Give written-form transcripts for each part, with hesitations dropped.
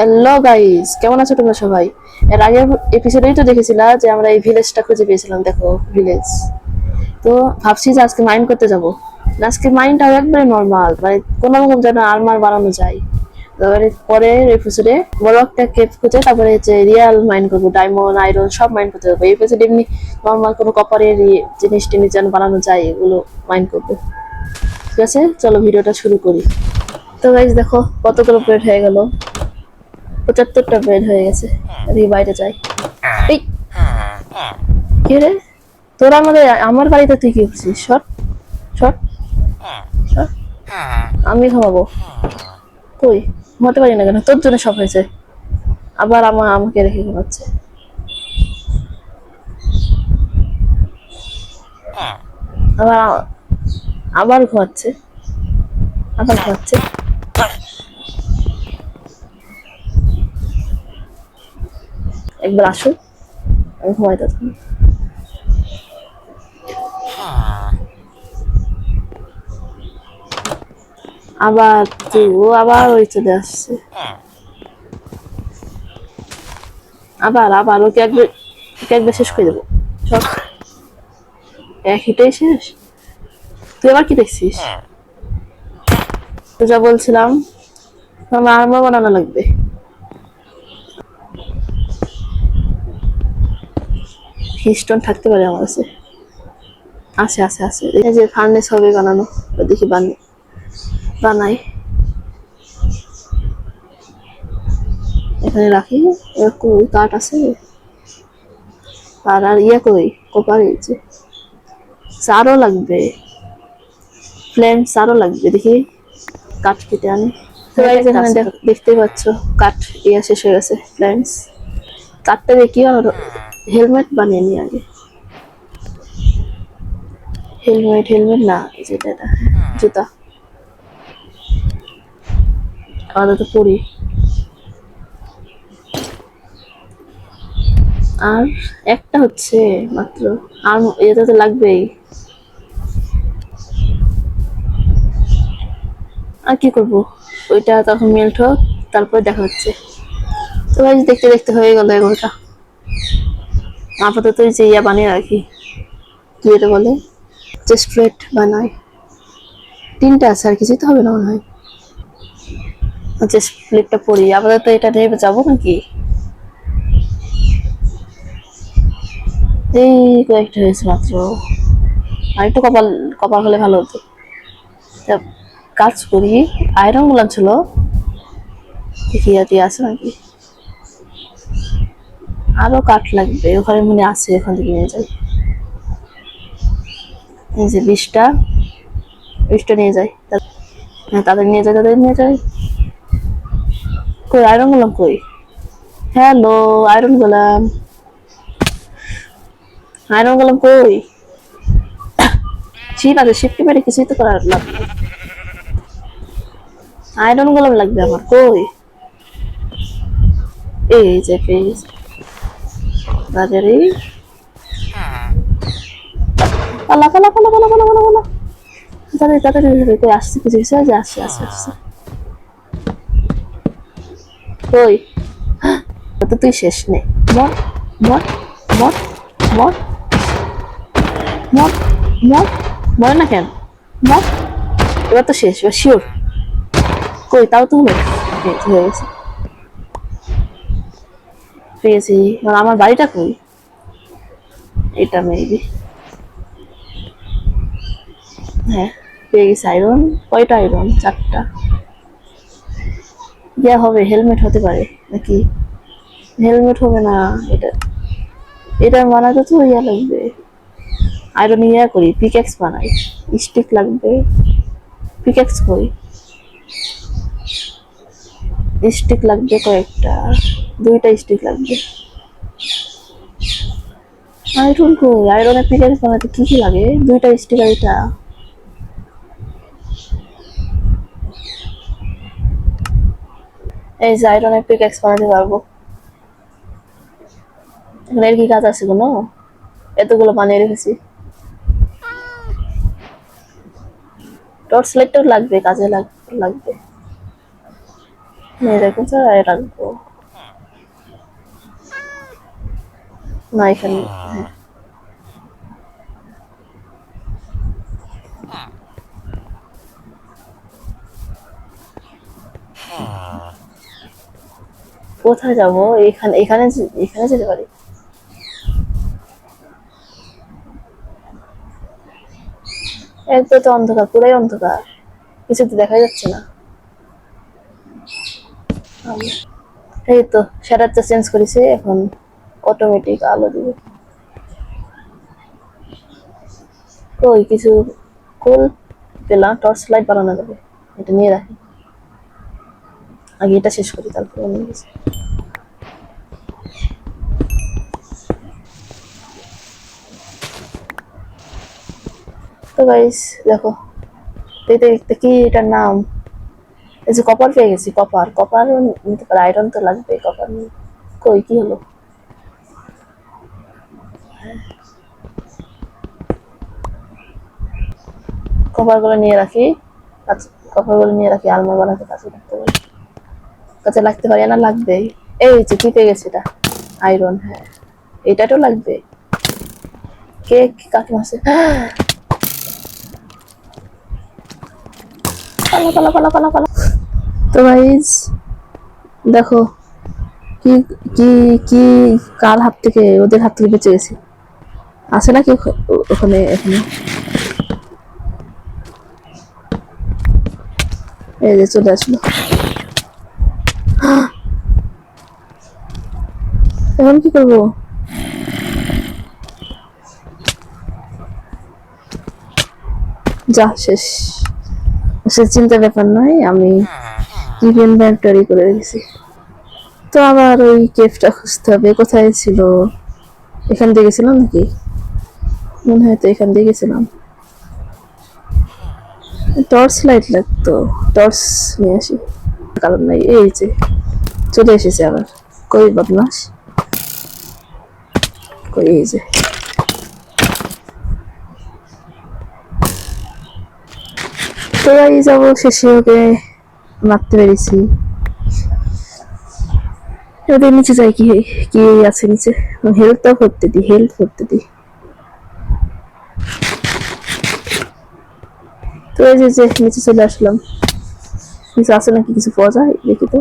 Hello guys, কেমন আছো তোমরা সবাই? এর আগের এপিসোডেই তো দেখেছিলা যে আমরা এই ভিলেজটা খুঁজে পেয়েছিলাম। দেখো ভিলেজ। তো ভাবছি যে আজকে মাইন্ড করতে যাব। আজকে মাইন্ডটাও একবারে নর্মাল, মানে কোনো রকম যেন আর্মার বানানো যায়। তারপরে পরের এপিসোডে বড় একটা কেপ খুঁজে তারপরে হচ্ছে রিয়াল মাইন্ড করবো, ডায়মন্ড আয়রন সব মাইন্ড করতে যাবো। এই এপিসোডে এমনি নর্মাল কোনো কপারের জিনিস টিনিস যেন বানানো যায় এগুলো মাইন্ড করবো। ঠিক আছে, চলো ভিডিওটা শুরু করি। তো গাইস দেখো কতগুলো প্লেট হয়ে গেল। ৭৫টা বেড হয়ে গেছে। এদিকে বাইরে যাই। এই কি রে, তোরা আমার বাড়িতে তুই কি করছিস? Shot shot shot. আমি ঘুমাবো? কই, ঘুমাতে পারি না কেন? তোর জন্য সব হয়েছে, আবার আমাকে রেখে ঘুমাচ্ছে। আবার আবার ঘুমাচ্ছে, আবার ঘুমাচ্ছে। একবার আসো, আমি ঘুমাই তখন। আবার তুই, ও আবার ওই চলে আসছে। আবার আবার ওকে একবার শেষ করে দেবো। সব এক হিটেই শেষ। তুই আবার কি দেখছিস? তো যা বলছিলাম, আমার আর্মা বানানো লাগবে। হিস্টোন থাকতে পারে আমার কাছে। আছে আছে আছে, এই যে ফার্নেস হবে বানানো। দেখি বানাই। এখানে রাখি। কই কাঠ আছে? আর ইয়ে কই, কপার এই যে চারও লাগবে, ফ্লেন্স আরও লাগবে। দেখি কাঠ কেটে আনি। তো এই যেখানে দেখতেই পাচ্ছ কাঠ ইয়ে শেষ হয়ে গেছে। ফ্লেন্স কাঠটা দিয়ে কি আর হেলমেট বানিয়ে নি আগে। হেলমেট না, যেটা এটা জুতা। আলাদা পরি। আর একটা হচ্ছে মাত্র, আর এটা তো লাগবেই। আর কি করব, ওইটা তখন মেল্ট হোক, তারপর দেখা হচ্ছে। তো ভাই দেখতে দেখতে হয়ে গেল এগুলোটা। আপাতত যে ইয়া বানিয়ে রাখি, কি এটা বলে, চেস্ট প্লেট বানাই। 3টা আছে, আর কিছুই তো হবে না মনে হয়। চেস্ট প্লেটটা পরি আপাতত। এটা নিয়ে যাবো নাকি? এই কয়েকটা হয়েছে মাত্র, আর একটু কপাল কপাল হলে ভালো হতো। কাজ করি, আয়রন গুলা ছিল, দেখি আছে নাকি। আরো কাঠ লাগবে, ওখানে মনে আছে, ওখান থেকে নিয়ে যাই। এই যে 20টা নিয়ে যাই। হ্যাঁ, তাদের নিয়ে যাই। কই আয়রন গোলাম কই? হ্যালো আয়রন গোলাম কই? শিপ আছে, শিপকে মেরে কিছুই তো করার লাভ নেই। আয়রন গোলাম লাগবে আমার, কই? এই যে পেজ বাজারে। পালা পালা পালা পালা পালা পালা পালা, তাদের তাদের কই আসছে, কিছু কিছু আছে, আসছে। কই? তো তুই শেষ নে। মর মর মর মর মর মর, মরে না কেন? মর, এবার তো শেষ, এবার শিওর। কই তাও তো হলো। হয়ে গেছে, পেয়েছি। এবার আমার বাড়িটা কই? এটা মেবি, হ্যাঁ পেয়ে গেছি। আয়রন কয়টা? আয়রন 4টা। ইয়া হবে, হেলমেট হতে পারে নাকি? হেলমেট হবে না। এটা এটা বানাতে তো ইয়া লাগবে। আয়রন ইয়া করি, পিকেক্স বানাই। স্টিক লাগবে, পিকেক্স করি। স্টিক লাগবে কয়েকটা, 2টা স্টিক লাগবে। আয়রন কই? আয়রনের পিকেক্স বানাতে কি কি লাগে? 2টা স্টিক আর এটা। এই যে আয়রনের পিকেক্স বানাতে পারবো। এখানে আর কি কাজ আছে কোনো? এতগুলো বানিয়ে রেখেছি। টর্চ লাইটটাও লাগবে, কাজে লাগবে। এরকম ছাড়াই রাখবো না এখানে। হ্যাঁ, কোথায় যাবো? এখানে এখানে এখানে যেতে পারি। একদম তো অন্ধকার, পুরাই অন্ধকার, কিছু তো দেখা যাচ্ছে না। এই তো শ্যাডারটা চেঞ্জ করেছে, এখন অটোমেটিক আলো দিবে। ওই কিছু কোল পেলাম, টর্চ লাইট বানানো যাবে, এটা নিয়ে রাখি, আগে এটা শেষ করি তারপর অন্য কিছু। তো গাইস দেখো, দেখতে দেখতে কি এটার নাম, এই যে কপার পেয়ে গেছি, কপার কপার নিতে পারে, আয়রন তো লাগবে, কপার কই কি হলো? কপার গুলো নিয়ে রাখি, কপার গুলো নিয়ে রাখি, আলমা বানাতে কাজে লাগতে পারে, কাজে লাগতে পারে না, লাগবে। এই যে কি পেয়ে গেছে এটা, আয়রন, হ্যাঁ এটা তো লাগবে। কে কাকে মারছে? পালা পালা পালা পালা পালা। তো গাইস দেখো, কি কি কি কার হাত থেকে, ওদের হাত থেকে বেঁচে গেছি। আছে নাকি ওখানে এখানে? এই যে চলে আসলো, এখন কি করবো? যা শেষ, সে চিন্তার ব্যাপার নয়, আমি ইনভেন্টরি করে রেখেছি। তো আবার ওই কেফটা খুঁজতে হবে, কোথায় ছিল? এখান দিয়ে গেছিলাম নাকি? মনে হয় তো এখান দিয়ে গেছিলাম। টর্চ লাইট লাগতো, টর্চ নিয়ে আসি, কারণ নাই। এই যে চলে এসেছে আবার, কই বদমাস, কই এই যে। তো এই যাবো, শেষে ওকে মারতে পেরেছি। ওদের নিচে যাই, কি কি আছে নিচে, হেল্পটাও করতে দি, হেল্প করতে দি। তো এই যে নিচে চলে আসলাম, কিছু আছে নাকি, কিছু পাওয়া যায় দেখি তো,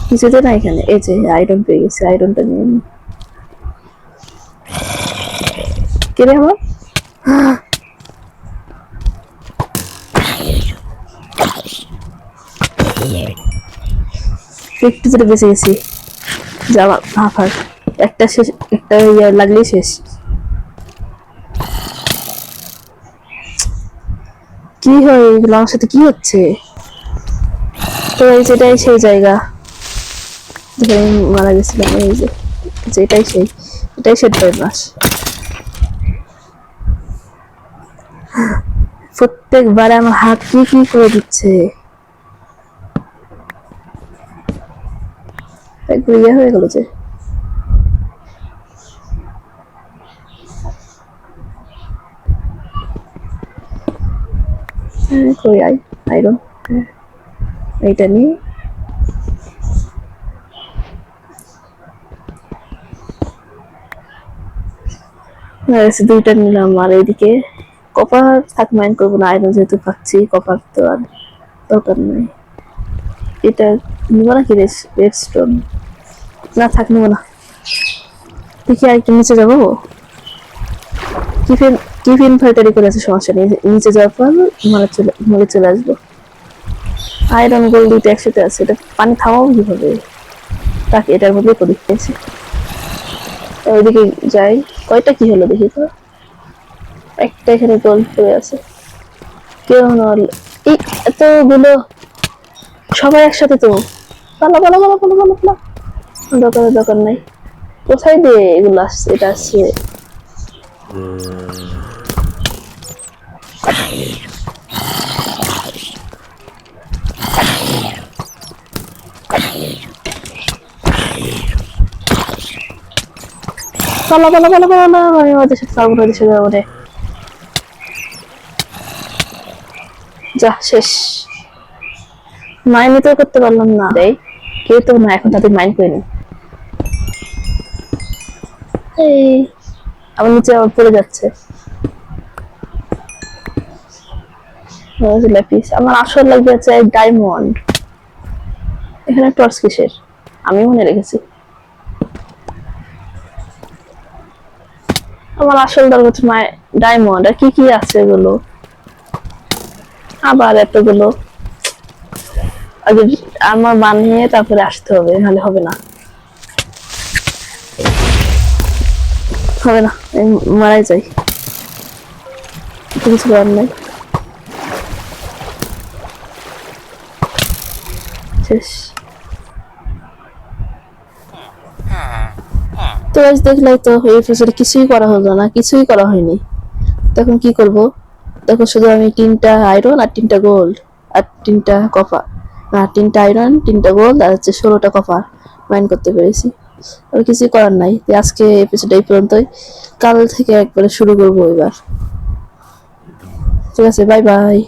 কিছুতে না এখানে। এই যে আয়রন পেয়ে গেছি, আয়রনটা নিয়ে নি। কেড়ে আমার একটু জোরে বেঁচে গেছি, যাওয়া হাফার একটা শেষ, একটা ইয়ে লাগলেই শেষ। কি হয় এগুলো, আমার সাথে কি হচ্ছে? তো এই যেটাই সেই জায়গা যেখানে আমি মারা গেছিলাম, এই যে যেটাই সেই, এটাই সেই মাস। প্রত্যেকবারে আমার হাত কি কি করে দিচ্ছে, একবার ইয়ে হয়ে গেল যে। কই আয়রন, এইটা নিয়ে দুইটা নিলাম। আর এইদিকে কপার থাক, মাইন্ড করবো না, আয়রন যেহেতু পাচ্ছি, কপার তো আর দরকার নেই। এটা নিব নাকি রেড স্টোন? না থাক, নিব না। দেখি আর একটু নিচে যাবো, টিফিন টিফিন ফাইটারি করে আছে, সমস্যা নেই, নিচে যাওয়ার পর মরে চলে আসবো। আয়রন গোল্ড দুইটা একসাথে আছে, এটা পানি থামাবো কিভাবে? তাকে এটার মধ্যে করি, ওইদিকে যাই। কয়টা কি হলো দেখি তো, একটা এখানে গোল্ড পড়ে আছে, কেউ নল। এই এতগুলো সবাই একসাথে তো, পালা পালা পালা পালা পালা পালা, দরকার দরকার নাই। কোথায় দিয়ে এগুলো আসছে? এটা আসছে, পালা পালা পালা পালা, আমি ওদের সাথে পারবো না, ওদের সাথে যাবো রে। যা শেষ, মাইনে তো করতে পারলাম না রে, কেউ তো না এখন তাদের মাইন্ড করিনি। এই আমার নিচে আবার পড়ে যাচ্ছে ল্যাপিস। আমার আসল লাগবে হচ্ছে ডায়মন্ড। এখানে টর্চ কিসের, আমি মনে রেখেছি। আমার আসল দরকার হচ্ছে ডায়মন্ড। আর কি কি আছে এগুলো, আবার এতগুলো। আগে আমার বানিয়ে তারপরে আসতে হবে, নাহলে হবে না, হবে না, আমি মারাই যাই, কিছু করার নাই, শেষ। তো আজ দেখলাই তো এই এপিসোডে কিছুই করা হলো না, কিছুই করা হয়নি। তখন কি করব? দেখো শুধু আমি 3টা আয়রন আর 3টা গোল্ড আর 3টা কপার, না 3টা আয়রন 3টা গোল্ড আর হচ্ছে 16টা কপার মাইন করতে পেরেছি। আর কিছুই করার নাই। তো আজকে এপিসোড এই পর্যন্তই, কাল থেকে একবারে শুরু করবো এবার। ঠিক আছে, বাই বাই।